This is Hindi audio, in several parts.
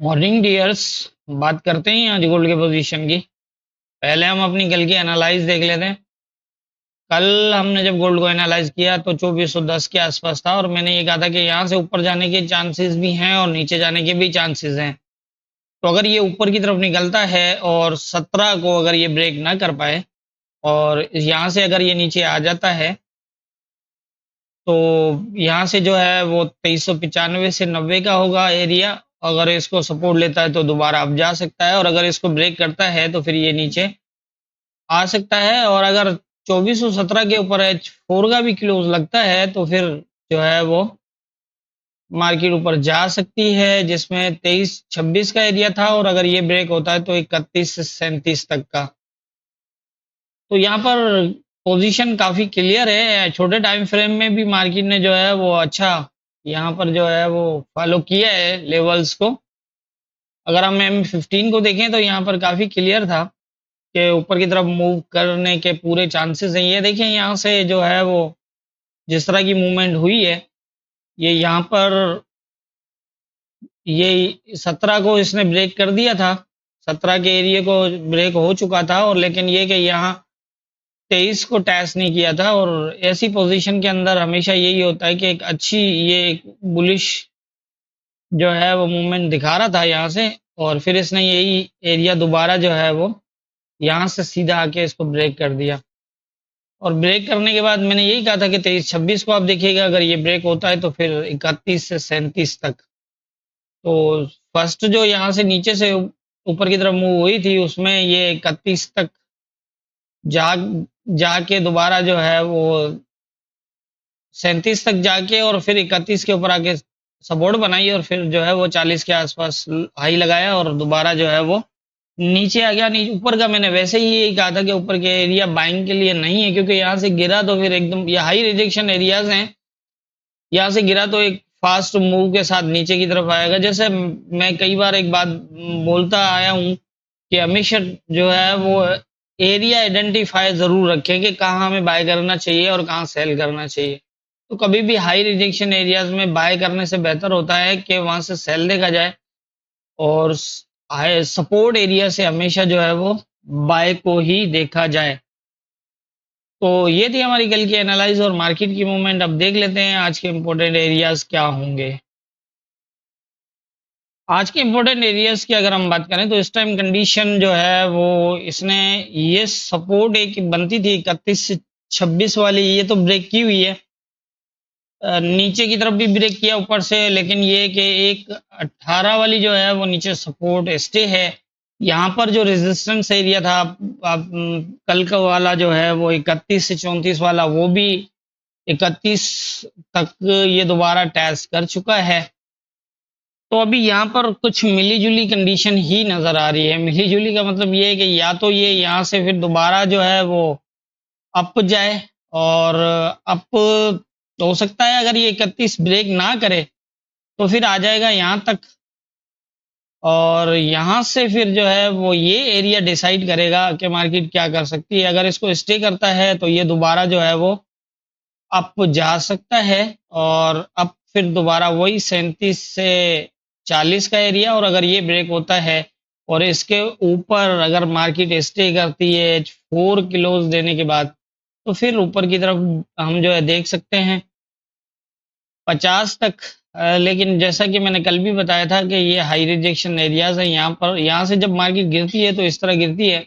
Morning dears. बात करते हैं आज गोल्ड के पोजीशन की। पहले हम अपनी कल की एनालाइज देख लेते हैं। कल हमने जब गोल्ड को एनालाइज किया तो 2410 के आसपास था और मैंने ये कहा था कि यहाँ से ऊपर जाने के चांसेस भी हैं और नीचे जाने के भी चांसेस हैं। तो अगर ये ऊपर की तरफ निकलता है और 17 को अगर ये ब्रेक ना कर पाए और यहाँ से अगर ये नीचे आ जाता है तो यहाँ से जो है वो 2395 से 90 का होगा एरिया। अगर इसको सपोर्ट लेता है तो दोबारा अप जा सकता है और अगर इसको ब्रेक करता है तो फिर ये नीचे आ सकता है। और अगर 2417 के ऊपर H4 का भी क्लोज लगता है तो फिर जो है वो मार्केट ऊपर जा सकती है, जिसमें 2326 का एरिया था और अगर ये ब्रेक होता है तो 31 से 37 तक का। तो यहाँ पर पोजीशन काफी क्लियर है। छोटे टाइम फ्रेम में भी मार्केट ने जो है वो अच्छा यहाँ पर जो है वो फॉलो किया है लेवल्स को। अगर हम M15 को देखें तो यहाँ पर काफी क्लियर था कि ऊपर की तरफ मूव करने के पूरे चांसेस हैं। ये देखें यहाँ से जो है वो जिस तरह की मूवमेंट हुई है, ये यहाँ पर ये 17 को इसने ब्रेक कर दिया था। 17 के एरिया को ब्रेक हो चुका था और लेकिन ये कि यहाँ 23 को टैच नहीं किया था। और ऐसी पोजीशन के अंदर हमेशा यही होता है कि एक अच्छी ये एक बुलिश जो है वो मूवमेंट दिखा रहा था यहाँ से और फिर इसने यही एरिया दोबारा जो है वो यहाँ से सीधा आके इसको ब्रेक कर दिया। और ब्रेक करने के बाद मैंने यही कहा था कि 23-26 को आप देखिएगा, अगर ये ब्रेक होता है तो फिर 31 से 37 तक। तो फर्स्ट जो यहाँ से नीचे से ऊपर की तरफ मूव हुई थी उसमें ये 31 तक जा जाके दोबारा जो है वो 37 तक जाके और फिर 31 के ऊपर आके सपोर्ट बनाई और फिर जो है वो 40 के आसपास हाई लगाया और दोबारा जो है वो नीचे आ गया। नीचे ऊपर का मैंने वैसे ही यही कहा था कि ऊपर के एरिया बाइंग के लिए नहीं है, क्योंकि यहाँ से गिरा तो फिर एकदम ये हाई रिजेक्शन एरियाज हैं। यहाँ से गिरा तो एक फास्ट मूव के साथ नीचे की तरफ आएगा। जैसे मैं कई बार एक बात बोलता आया हूँ कि हमेशा जो है वो एरिया आइडेंटिफाई जरूर रखें कि कहाँ हमें बाय करना चाहिए और कहाँ सेल करना चाहिए। तो कभी भी हाई रिजेक्शन एरियाज में बाय करने से बेहतर होता है कि वहां से सेल देखा जाए और सपोर्ट एरिया से हमेशा जो है वो बाय को ही देखा जाए। तो ये थी हमारी कल की एनालाइज और मार्केट की मूवमेंट। अब देख लेते हैं आज के इंपॉर्टेंट एरियाज क्या होंगे। आज के इंपॉर्टेंट एरियाज की अगर हम बात करें तो इस टाइम कंडीशन जो है वो इसने ये सपोर्ट एक बनती थी 31 से 26 वाली, ये तो ब्रेक की हुई है। नीचे की तरफ भी ब्रेक किया ऊपर से, लेकिन ये कि एक 18 वाली जो है वो नीचे सपोर्ट स्टे है। यहाँ पर जो रेजिस्टेंस एरिया था आप कल का वाला जो है वो 31 से 34 वाला, वो भी 31 तक ये दोबारा टैच कर चुका है। तो अभी यहाँ पर कुछ मिली जुली कंडीशन ही नजर आ रही है। मिली जुली का मतलब ये है कि या तो ये यहाँ से फिर दोबारा जो है वो अप जाए और अप तो हो सकता है अगर ये 31 ब्रेक ना करे तो फिर आ जाएगा यहाँ तक और यहाँ से फिर जो है वो ये एरिया डिसाइड करेगा कि मार्केट क्या कर सकती है। अगर इसको स्टे करता है तो ये दोबारा जो है वो अप जा सकता है और अप फिर दोबारा वही 37 से 40 का एरिया। और अगर ये ब्रेक होता है और इसके ऊपर अगर मार्केट स्टे करती है H4 क्लोज देने के बाद तो फिर ऊपर की तरफ हम जो है देख सकते हैं 50 तक। लेकिन जैसा कि मैंने कल भी बताया था कि ये हाई रिजेक्शन एरियाज है। यहाँ पर यहाँ से जब मार्केट गिरती है तो इस तरह गिरती है।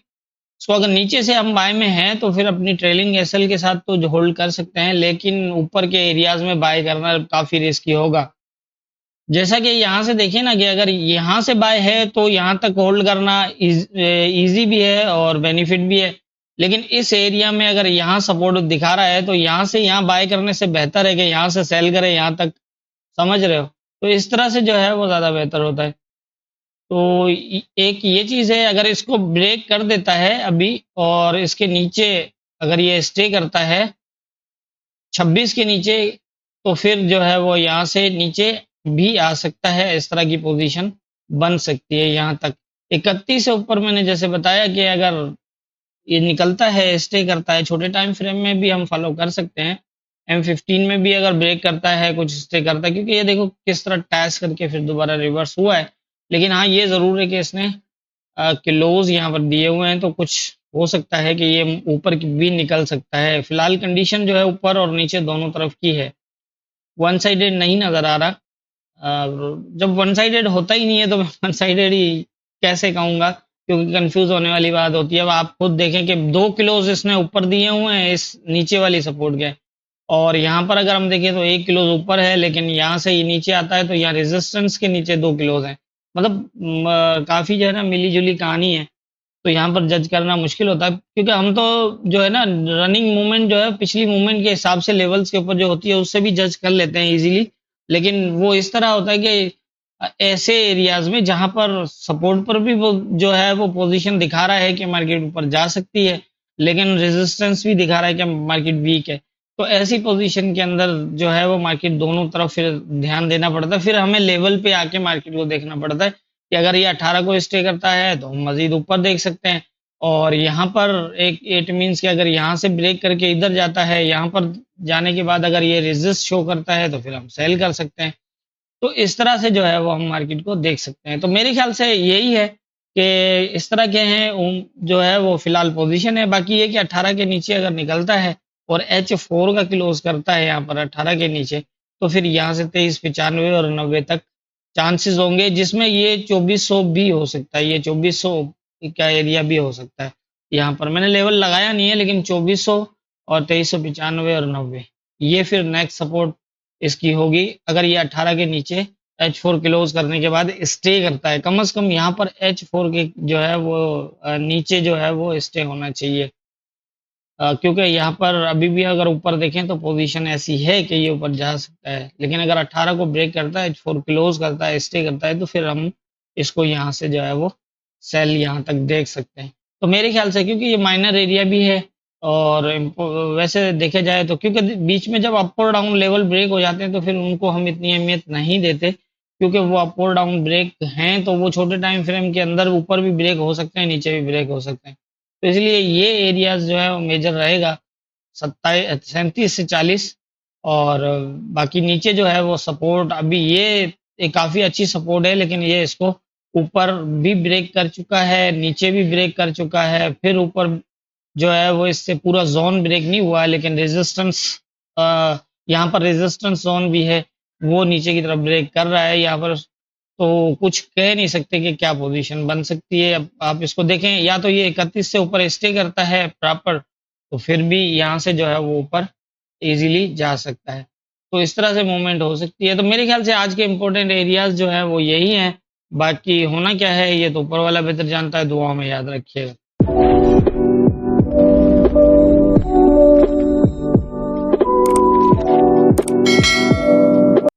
सो अगर नीचे से हम बाय में हैं तो फिर अपनी ट्रेलिंग एसएल के साथ तो होल्ड कर सकते हैं, लेकिन ऊपर के एरियाज में बाय करना काफी रिस्की होगा। जैसा कि यहाँ से देखिए ना कि अगर यहाँ से बाय है तो यहाँ तक होल्ड करना इजी भी है और बेनिफिट भी है, लेकिन इस एरिया में अगर यहाँ सपोर्ट दिखा रहा है तो यहाँ से यहाँ बाय करने से बेहतर है कि यहाँ से सेल करें यहाँ तक। समझ रहे हो? तो इस तरह से जो है वो ज्यादा बेहतर होता है। तो एक ये चीज है, अगर इसको ब्रेक कर देता है अभी और इसके नीचे अगर ये स्टे करता है 26 के नीचे तो फिर जो है वो यहाँ से नीचे भी आ सकता है। इस तरह की पोजीशन बन सकती है यहाँ तक 31 से ऊपर। मैंने जैसे बताया कि अगर ये निकलता है स्टे करता है, छोटे टाइम फ्रेम में भी हम फॉलो कर सकते हैं। M15 में भी अगर ब्रेक करता है कुछ स्टे करता है, क्योंकि ये देखो किस तरह टैच करके फिर दोबारा रिवर्स हुआ है। लेकिन हाँ ये ज़रूर है कि इसने किलोज यहाँ पर दिए हुए हैं, तो कुछ हो सकता है कि ये ऊपर भी निकल सकता है। फिलहाल कंडीशन जो है ऊपर और नीचे दोनों तरफ की है, वन साइडेड नहीं नज़र आ रहा। जब वन साइडेड होता ही नहीं है तो मैं वन साइडेड ही कैसे कहूँगा, क्योंकि कंफ्यूज होने वाली बात होती है। अब आप खुद देखें कि 2 किलोज इसने ऊपर दिए हुए हैं इस नीचे वाली सपोर्ट के, और यहाँ पर अगर हम देखें तो 1 किलोज ऊपर है, लेकिन यहाँ से ये नीचे आता है तो यहाँ रेजिस्टेंस के नीचे 2 किलोज हैं। मतलब काफी जो है ना मिली जुली कहानी है। तो यहाँ पर जज करना मुश्किल होता है, क्योंकि हम तो जो है ना रनिंग मूवमेंट जो है पिछली मूवमेंट के हिसाब से लेवल्स के ऊपर जो होती है उससे भी जज कर लेते हैं इजीली। लेकिन वो इस तरह होता है कि ऐसे एरियाज में जहां पर सपोर्ट पर भी वो जो है वो पोजीशन दिखा रहा है कि मार्केट ऊपर जा सकती है, लेकिन रेजिस्टेंस भी दिखा रहा है कि मार्केट वीक है। तो ऐसी पोजीशन के अंदर जो है वो मार्केट दोनों तरफ फिर ध्यान देना पड़ता है। फिर हमें लेवल पे आके मार्केट को देखना पड़ता है कि अगर ये 18 को स्टे करता है तो हम मजीद ऊपर देख सकते हैं, और यहाँ पर एक इट मीन्स कि अगर यहाँ से ब्रेक करके इधर जाता है, यहाँ पर जाने के बाद अगर ये रेजिस्ट शो करता है तो फिर हम सेल कर सकते हैं। तो इस तरह से जो है वो हम मार्केट को देख सकते हैं। तो मेरे ख्याल से यही है कि इस तरह के हैं जो है वो फिलहाल पोजीशन है। बाकी ये कि 18 के नीचे अगर निकलता है और H4 का क्लोज करता है यहाँ पर 18 के नीचे, तो फिर यहाँ से 2395 और 90 तक चांसेस होंगे, जिसमें ये 2400 भी हो सकता है, ये 2400 का एरिया भी हो सकता है। यहाँ पर मैंने लेवल लगाया नहीं है, लेकिन 2400 और 2395 और 90 ये फिर नेक्स्ट सपोर्ट इसकी होगी, अगर ये 18 के नीचे H4 क्लोज करने के बाद स्टे करता है। कम से कम यहाँ पर H4 के जो है वो नीचे जो है वो स्टे होना चाहिए, क्योंकि यहाँ पर अभी भी अगर ऊपर देखें तो पोजीशन ऐसी है कि ये ऊपर जा सकता है। लेकिन अगर 18 को ब्रेक करता है, H4 क्लोज करता है, स्टे करता है, तो फिर हम इसको यहाँ से जो है वो सेल यहाँ तक देख सकते हैं। तो मेरे ख्याल से क्योंकि ये माइनर एरिया भी है, और वैसे देखे जाए तो क्योंकि बीच में जब अप और डाउन लेवल ब्रेक हो जाते हैं तो फिर उनको हम इतनी अहमियत नहीं देते, क्योंकि वो अप और डाउन ब्रेक हैं तो वो छोटे टाइम फ्रेम के अंदर ऊपर भी ब्रेक हो सकते हैं, नीचे भी ब्रेक हो सकते हैं। तो इसलिए ये एरियाज जो है वो मेजर रहेगा 37 से 40, और बाकी नीचे जो है वो सपोर्ट अभी ये एक काफी अच्छी सपोर्ट है, लेकिन ये इसको ऊपर भी ब्रेक कर चुका है, नीचे भी ब्रेक कर चुका है, फिर ऊपर जो है वो इससे पूरा जोन ब्रेक नहीं हुआ, लेकिन रेजिस्टेंस यहाँ पर रेजिस्टेंस जोन भी है, वो नीचे की तरफ ब्रेक कर रहा है यहाँ पर। तो कुछ कह नहीं सकते कि क्या पोजीशन बन सकती है। अब आप इसको देखें, या तो ये 31 से ऊपर स्टे करता है प्रॉपर, तो फिर भी यहाँ से जो है वो ऊपर इजीली जा सकता है। तो इस तरह से मूवमेंट हो सकती है। तो मेरे ख्याल से आज के इम्पोर्टेंट एरियाज जो है वो यही हैं। बाकी होना क्या है ये तो ऊपर वाला बेहतर जानता है। दुआ में याद रखिएगा।